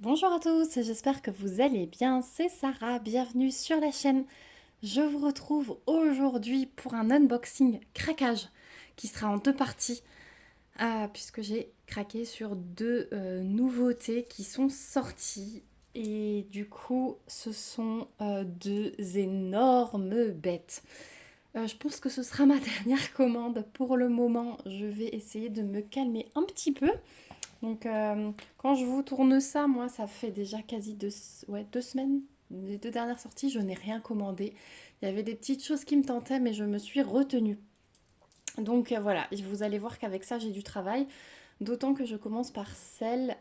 Bonjour à tous, j'espère que vous allez bien, c'est Sarah, bienvenue sur la chaîne. Je vous retrouve aujourd'hui pour un unboxing craquage qui sera en deux parties puisque j'ai craqué sur deux nouveautés qui sont sorties et du coup ce sont deux énormes bêtes. Je pense que ce sera ma dernière commande pour le moment, je vais essayer de me calmer un petit peu. Donc, quand je vous tourne ça, moi, ça fait déjà quasi ouais, 2 semaines. Les deux dernières sorties, je n'ai rien commandé. Il y avait des petites choses qui me tentaient, mais je me suis retenue. Donc voilà, vous allez voir qu'avec ça, j'ai du travail. D'autant que je commence par celle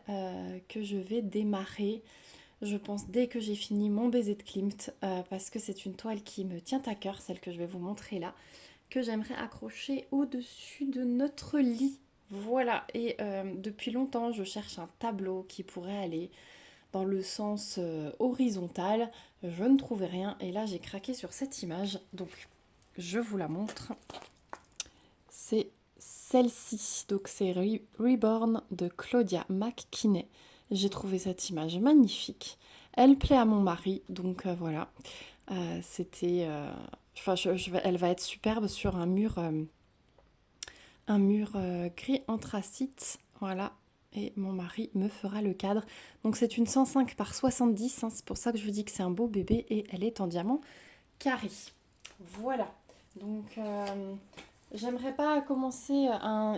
que je vais démarrer, je pense, dès que j'ai fini mon baiser de Klimt, parce que c'est une toile qui me tient à cœur, celle que je vais vous montrer là, que j'aimerais accrocher au-dessus de notre lit. Voilà, et depuis longtemps, je cherche un tableau qui pourrait aller dans le sens horizontal. Je ne trouvais rien, et là, j'ai craqué sur cette image, donc je vous la montre. C'est celle-ci, donc c'est Reborn de Claudia McKinney. J'ai trouvé cette image magnifique. Elle plaît à mon mari, donc voilà. C'était... Enfin, elle va être superbe sur un mur gris anthracite, voilà, et mon mari me fera le cadre. Donc c'est une 105 par 70, hein, c'est pour ça que je vous dis que c'est un beau bébé, et elle est en diamant carré. Voilà, donc j'aimerais pas commencer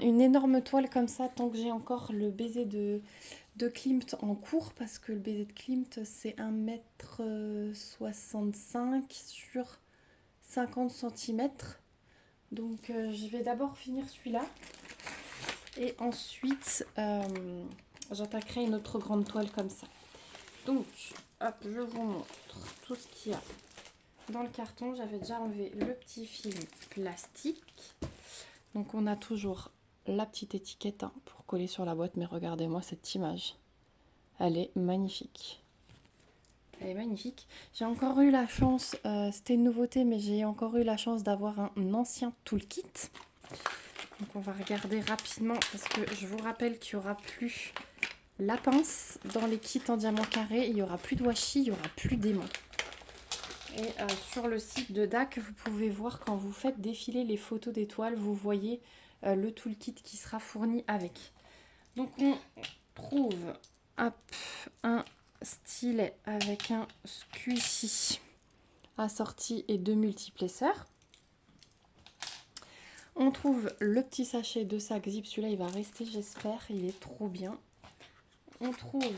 une énorme toile comme ça tant que j'ai encore le baiser de Klimt en cours, parce que le baiser de Klimt c'est 1,65 m sur 50 cm. Donc je vais d'abord finir celui-là. Et ensuite, j'attaquerai une autre grande toile comme ça. Donc, hop, je vous montre tout ce qu'il y a dans le carton. J'avais déjà enlevé le petit film plastique. Donc, on a toujours la petite étiquette pour coller sur la boîte. Mais regardez-moi cette image. Elle est magnifique. Elle est magnifique. J'ai encore eu la chance, c'était une nouveauté, mais j'ai encore eu la chance d'avoir un ancien toolkit. Donc on va regarder rapidement parce que je vous rappelle qu'il n'y aura plus la pince dans les kits en diamant carré, il n'y aura plus de washi, il n'y aura plus d'aimant. Et sur le site de DAC, vous pouvez voir quand vous faites défiler les photos d'étoiles, vous voyez le toolkit qui sera fourni avec. Donc on trouve hop, un stylet avec un squishy assorti et deux multiplesseurs. On trouve le petit sachet de sac zip, celui-là il va rester j'espère, il est trop bien. On trouve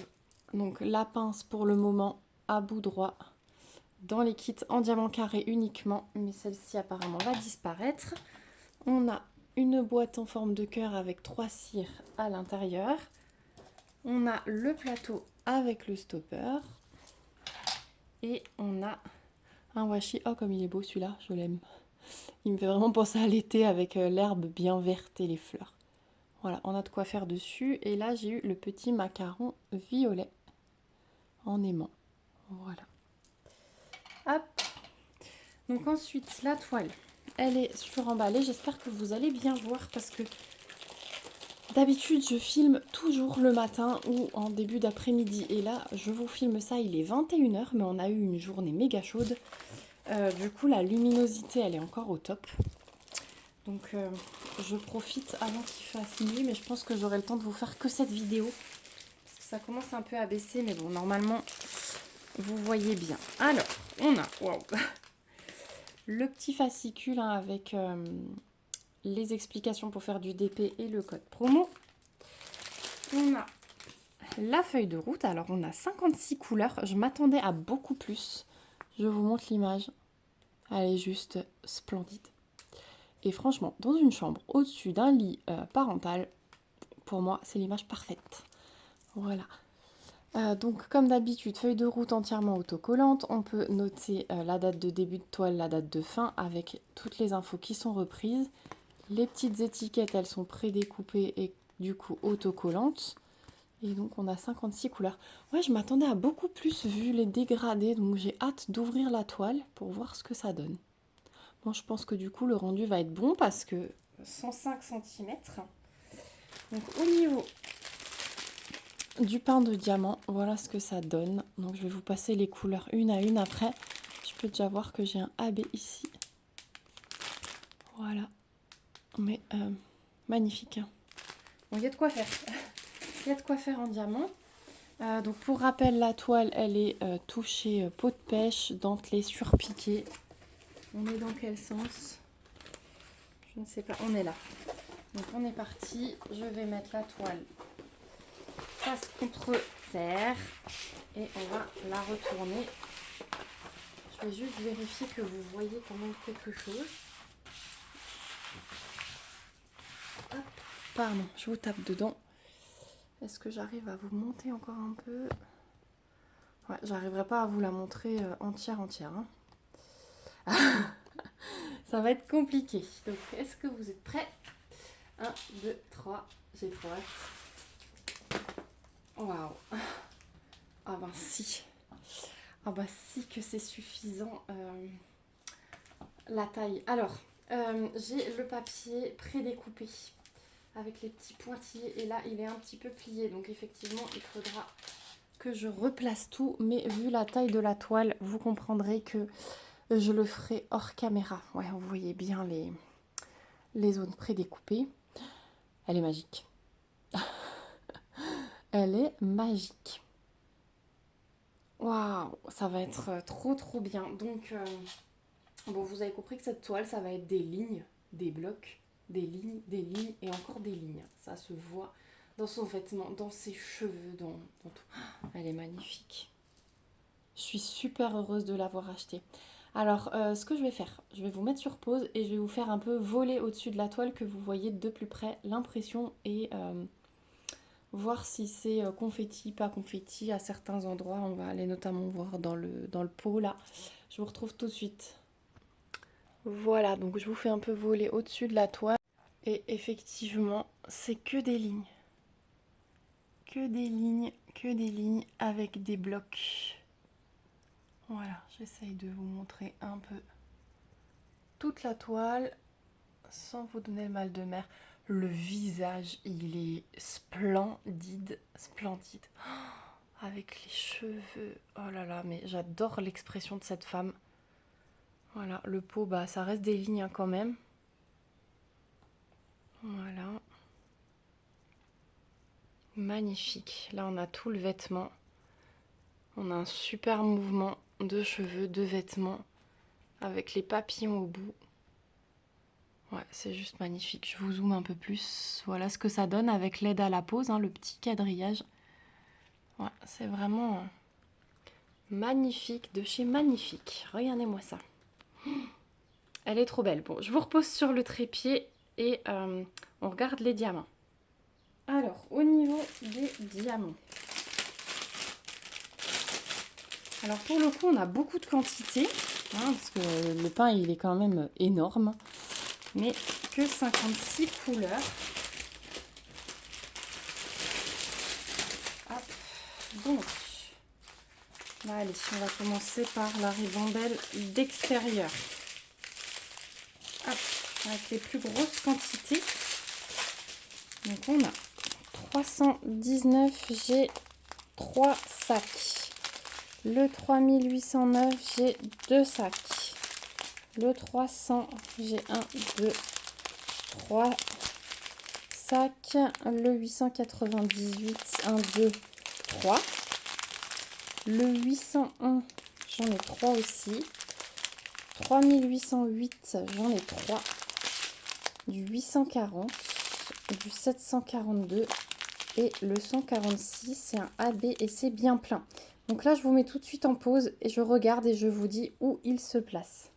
donc la pince pour le moment à bout droit dans les kits en diamant carré uniquement, mais celle-ci apparemment va disparaître. On a une boîte en forme de cœur avec 3 cires à l'intérieur. On a le plateau avec le stopper. Et on a un washi. Oh comme il est beau celui-là, je l'aime. Il me fait vraiment penser à l'été avec l'herbe bien verte et les fleurs. Voilà, on a de quoi faire dessus. Et là, j'ai eu le petit macaron violet en aimant. Voilà. Hop. Donc ensuite, la toile, elle est suremballée. J'espère que vous allez bien voir parce que d'habitude, je filme toujours le matin ou en début d'après-midi. Et là, je vous filme ça, il est 21 h, mais on a eu une journée méga chaude. Du coup, la luminosité, elle est encore au top. Donc je profite avant qu'il fasse nuit, mais je pense que j'aurai le temps de vous faire que cette vidéo. Parce que ça commence un peu à baisser, mais bon, normalement, vous voyez bien. Alors, on a le petit fascicule avec les explications pour faire du DP et le code promo. On a la feuille de route. Alors, on a 56 couleurs. Je m'attendais à beaucoup plus. Je vous montre l'image. Elle est juste splendide. Et franchement, dans une chambre au-dessus d'un lit parental, pour moi, c'est l'image parfaite. Voilà. Donc, comme d'habitude, feuille de route entièrement autocollante. On peut noter la date de début de toile, la date de fin, avec toutes les infos qui sont reprises. Les petites étiquettes, elles sont prédécoupées et du coup autocollantes. Et donc, on a 56 couleurs. Ouais, je m'attendais à beaucoup plus vu les dégradés, donc j'ai hâte d'ouvrir la toile pour voir ce que ça donne. Bon, je pense que du coup, le rendu va être bon parce que 105 cm. Donc, au niveau du pain de diamant. Voilà ce que ça donne. Donc je vais vous passer les couleurs une à une après. Je peux déjà voir que j'ai un AB ici. Voilà. Mais magnifique. Bon, il y a de quoi faire. Il y a de quoi faire en diamant. Donc pour rappel, la toile, elle est touchée peau de pêche, dentelée, surpiquée. On est dans quel sens? Je ne sais pas. On est là. Donc on est parti. Je vais mettre la toile face contre terre et on va la retourner. Je vais juste vérifier que vous voyez quand même quelque chose. Hop. Pardon, je vous tape dedans. Est-ce que j'arrive à vous monter encore un peu? Ouais, j'arriverai pas à vous la montrer entière. Hein. Ça va être compliqué. Donc, est-ce que vous êtes prêts? 1, 2, 3. J'ai trop hâte. Waouh. Ah ben si. Ah ben si que c'est suffisant. La taille. Alors, j'ai le papier prédécoupé avec les petits pointillés. Et là, il est un petit peu plié. Donc, effectivement, il faudra que je replace tout. Mais vu la taille de la toile, vous comprendrez que je le ferai hors caméra. Ouais, vous voyez bien les zones prédécoupées. Elle est magique. Elle est magique. Waouh, ça va être trop bien. Donc, bon, vous avez compris que cette toile, ça va être des lignes, des blocs, des lignes et encore des lignes. Ça se voit dans son vêtement, dans ses cheveux, dans tout. Elle est magnifique. Je suis super heureuse de l'avoir achetée. Alors, ce que je vais faire, je vais vous mettre sur pause et je vais vous faire un peu voler au-dessus de la toile que vous voyez de plus près l'impression et voir si c'est confetti, pas confetti à certains endroits. On va aller notamment voir dans le pot là. Je vous retrouve tout de suite. Voilà, donc je vous fais un peu voler au-dessus de la toile. Et effectivement, c'est que des lignes. Que des lignes avec des blocs. Voilà, j'essaye de vous montrer un peu toute la toile sans vous donner le mal de mer. Le visage, il est splendide. Avec les cheveux. Oh là là, mais j'adore l'expression de cette femme. Voilà, le pot, bah ça reste des lignes hein, quand même. Voilà. Magnifique. Là, on a tout le vêtement. On a un super mouvement de cheveux, de vêtements, avec les papillons au bout. Ouais, c'est juste magnifique. Je vous zoome un peu plus. Voilà ce que ça donne avec l'aide à la pose, hein, le petit quadrillage. Ouais, c'est vraiment magnifique, de chez Magnifique. Regardez-moi ça. Elle est trop belle. Bon, je vous repose sur le trépied et on regarde les diamants. Alors, au niveau des diamants. Alors, pour le coup, on a beaucoup de quantité. Hein, parce que le pain, il est quand même énorme. Mais que 56 couleurs. Hop. Donc, là, allez, on va commencer par la ribambelle d'extérieur. Hop, avec les plus grosses quantités. Donc, on a 319, j'ai 3 sacs. Le 3809, j'ai 2 sacs. Le 300, j'ai 1, 2, 3 sacs. Le 898, 1, 2, 3. Le 801, j'en ai 3 aussi. 3808, j'en ai 3. Du 840, du 742 et le 146, c'est un AB et c'est bien plein. Donc là, je vous mets tout de suite en pause et je regarde et je vous dis où il se place.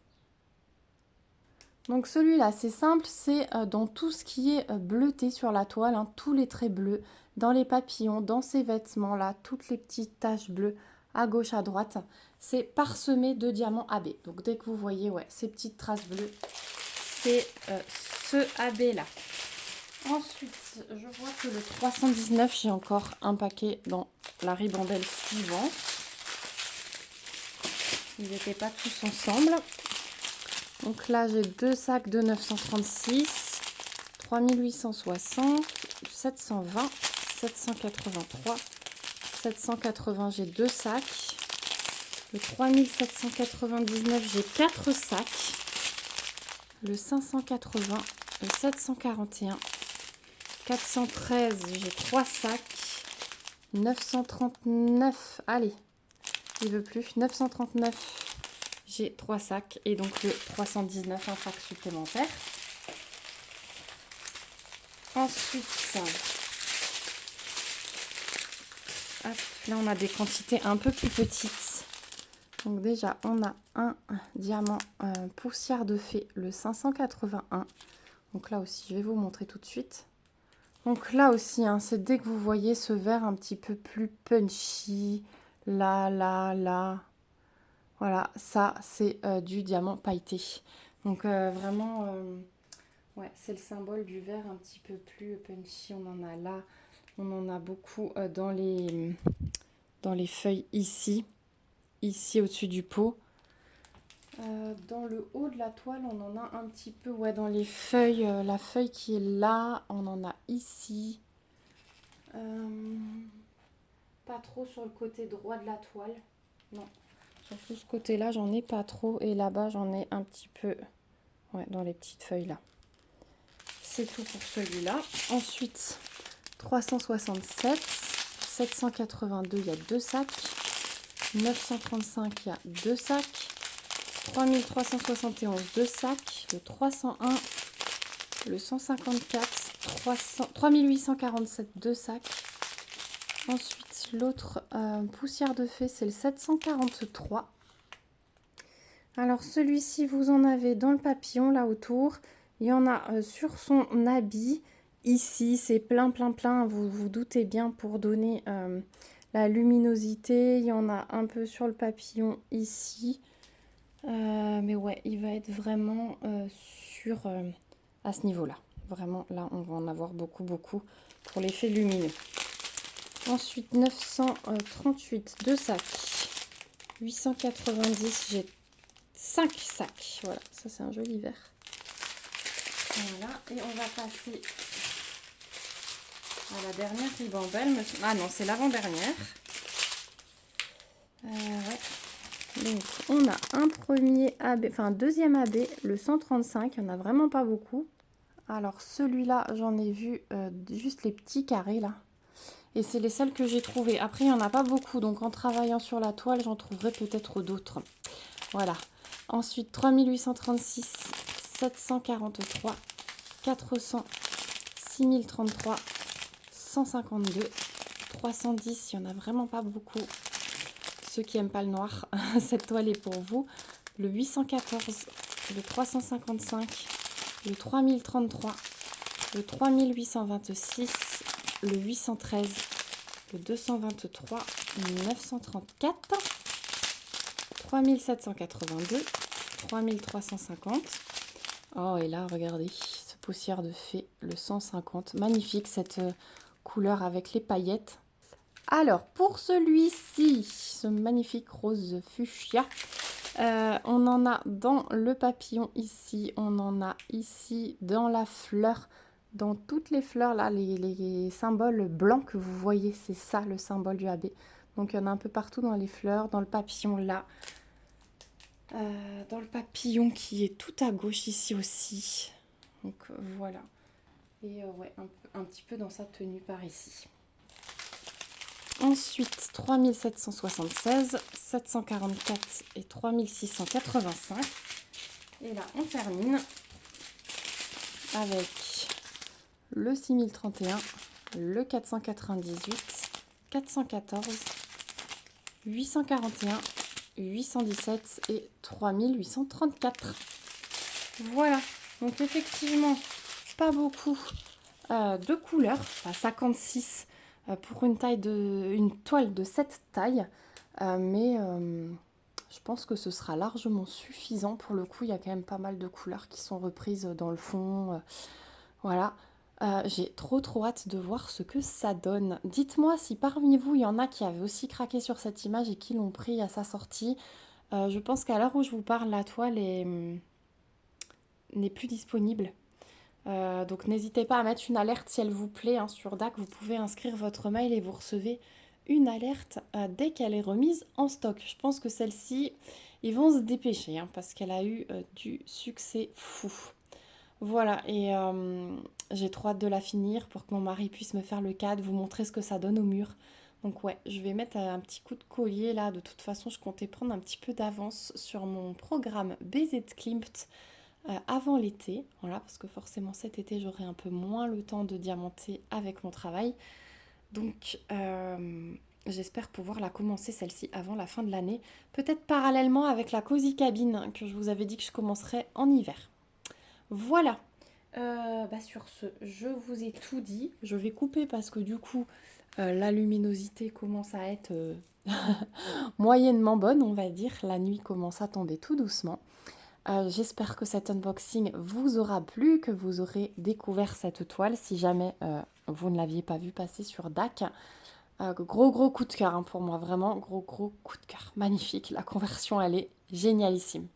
Donc celui-là, c'est simple, c'est dans tout ce qui est bleuté sur la toile, hein, tous les traits bleus, dans les papillons, dans ces vêtements-là, toutes les petites taches bleues à gauche, à droite. C'est parsemé de diamants AB. Donc dès que vous voyez ouais, ces petites traces bleues, c'est ce AB-là. Ensuite, je vois que le 319, j'ai encore un paquet dans la ribambelle suivante. Ils n'étaient pas tous ensemble. Donc là, j'ai 2 sacs de 936, 3860, 720, 783 3780, j'ai 2 sacs. Le 3799, j'ai 4 sacs. Le 580, le 741, 413, j'ai 3 sacs. 939, allez, il veut plus. 939, j'ai 3 sacs. Et donc le 319, un sac supplémentaire. Ensuite, hop, là on a des quantités un peu plus petites. Donc déjà, on a un diamant poussière de fée, le 581. Donc là aussi, je vais vous montrer tout de suite. Donc là aussi, hein, c'est dès que vous voyez ce vert un petit peu plus punchy, là. Voilà, ça, c'est du diamant pailleté. Donc vraiment, ouais, c'est le symbole du vert un petit peu plus punchy. On en a là, on en a beaucoup dans les feuilles ici au-dessus du pot. Dans le haut de la toile, on en a un petit peu, ouais, dans les feuilles, la feuille qui est là, on en a ici. Pas trop sur le côté droit de la toile, non. Sur ce côté-là, j'en ai pas trop, et là-bas, j'en ai un petit peu, ouais, dans les petites feuilles là. C'est tout pour celui-là. Ensuite, 367, 782, il y a 2 sacs. 935, il y a 2 sacs. 3371, 2 sacs. Le 301, le 154, 3847, 2 sacs. Ensuite, l'autre poussière de fée, c'est le 743. Alors, celui-ci, vous en avez dans le papillon, là autour. Il y en a sur son habit. Ici, c'est plein. Vous vous doutez bien pour donner la luminosité. Il y en a un peu sur le papillon ici. Mais ouais, il va être vraiment à ce niveau-là. Vraiment, là, on va en avoir beaucoup pour l'effet lumineux. Ensuite, 938, 2 sacs. 890, j'ai 5 sacs. Voilà, ça c'est un joli vert. Voilà, et on va passer à la dernière ribambelle. Ah non, c'est l'avant-dernière. Ouais. Donc, on a un premier AB, enfin un deuxième AB, le 135. Il n'y en a vraiment pas beaucoup. Alors, celui-là, j'en ai vu juste les petits carrés là. Et c'est les seuls que j'ai trouvés. Après, il n'y en a pas beaucoup. Donc, en travaillant sur la toile, j'en trouverai peut-être d'autres. Voilà. Ensuite, 3836, 743, 400, 6033, 152, 310. Il n'y en a vraiment pas beaucoup. Ceux qui n'aiment pas le noir, cette toile est pour vous. Le 814, le 355, le 3033, le 3826, le 813, le 223, le 934, 3782, 3350. Oh, et là, regardez, ce poussière de fée, le 150. Magnifique, cette couleur avec les paillettes. Alors, pour celui-ci, ce magnifique rose fuchsia, on en a dans le papillon ici, on en a ici dans la fleur, dans toutes les fleurs là, les symboles blancs que vous voyez, c'est ça le symbole du AB. Donc il y en a un peu partout dans les fleurs, dans le papillon là, dans le papillon qui est tout à gauche ici aussi. Donc voilà. Et ouais, un petit peu dans sa tenue par ici. Ensuite, 3776, 744 et 3685. Et là, on termine avec le 6031, le 498, 414, 841, 817 et 3834. Voilà, donc effectivement, pas beaucoup de couleurs, enfin 56 pour une toile de cette taille, mais je pense que ce sera largement suffisant. Pour le coup, il y a quand même pas mal de couleurs qui sont reprises dans le fond. Voilà. J'ai trop hâte de voir ce que ça donne. Dites-moi si parmi vous, il y en a qui avaient aussi craqué sur cette image et qui l'ont pris à sa sortie. Je pense qu'à l'heure où je vous parle, la toile n'est plus disponible. Donc n'hésitez pas à mettre une alerte si elle vous plaît hein, sur DAC. Vous pouvez inscrire votre mail et vous recevez une alerte dès qu'elle est remise en stock. Je pense que celle-ci, ils vont se dépêcher hein, parce qu'elle a eu du succès fou. Voilà, et j'ai trop hâte de la finir pour que mon mari puisse me faire le cadre, vous montrer ce que ça donne au mur. Donc ouais, je vais mettre un petit coup de collier là. De toute façon, je comptais prendre un petit peu d'avance sur mon programme BZ Klimt avant l'été. Voilà, parce que forcément cet été, j'aurai un peu moins le temps de diamanter avec mon travail. Donc j'espère pouvoir la commencer celle-ci avant la fin de l'année. Peut-être parallèlement avec la Cozy Cabine que je vous avais dit que je commencerai en hiver. Voilà. Sur ce, je vous ai tout dit. Je vais couper parce que du coup, la luminosité commence à être moyennement bonne, on va dire. La nuit commence à tomber tout doucement. J'espère que cet unboxing vous aura plu, que vous aurez découvert cette toile si jamais vous ne l'aviez pas vue passer sur DAC. Gros coup de cœur hein, pour moi, vraiment gros coup de cœur. Magnifique, la conversion elle est génialissime.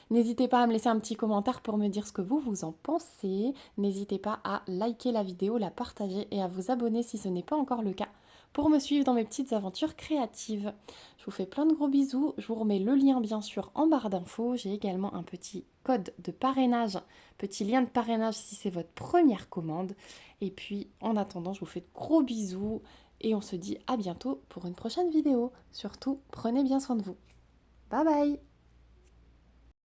N'hésitez pas à me laisser un petit commentaire pour me dire ce que vous en pensez. N'hésitez pas à liker la vidéo, la partager et à vous abonner si ce n'est pas encore le cas pour me suivre dans mes petites aventures créatives. Je vous fais plein de gros bisous. Je vous remets le lien bien sûr en barre d'infos. J'ai également un petit code de parrainage, petit lien de parrainage si c'est votre première commande. Et puis en attendant, je vous fais de gros bisous et on se dit à bientôt pour une prochaine vidéo. Surtout, prenez bien soin de vous. Bye bye!